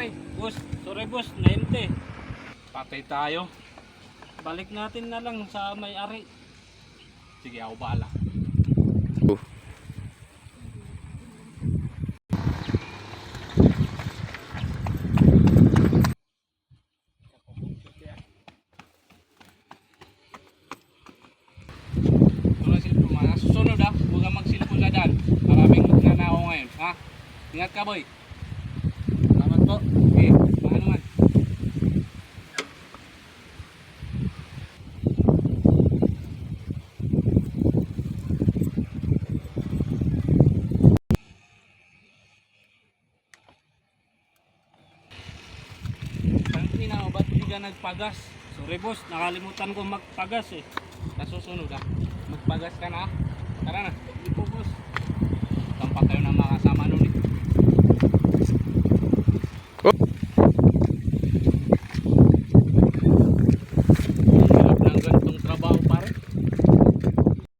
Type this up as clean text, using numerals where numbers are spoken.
Ay, boss. Sorry boss, nainte. Patay tayo. Balik natin na lang sa may-ari. Sige, ako bahala. Tulad silpo, mga susunod ha. Huwag kang magsilpo na daan. Maraming magnanakaw ngayon, ha? Ingat ka, boy. Salamat po. Okay, paano man? Kanina mo, ba't hindi ka nagpagas? Sorry boss, nakalimutan ko magpagas eh. Nasusunod ha. Magpagas ka na ha. Tara na, ipo boss. Tampak kayo ng mga